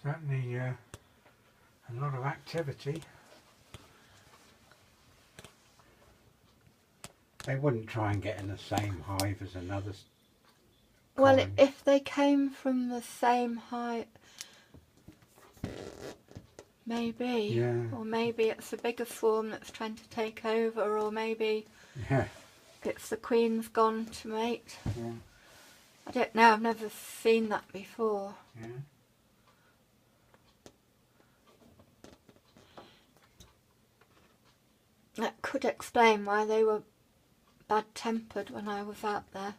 Certainly a lot of activity. They wouldn't try and get in the same hive as another Well, colony. if they came from the same hive, maybe. Yeah. Or maybe it's a bigger swarm that's trying to take over, or maybe Yeah. it's the queen's gone to mate. Yeah. I don't know, I've never seen that before. Yeah. That could explain why they were bad-tempered when I was out there.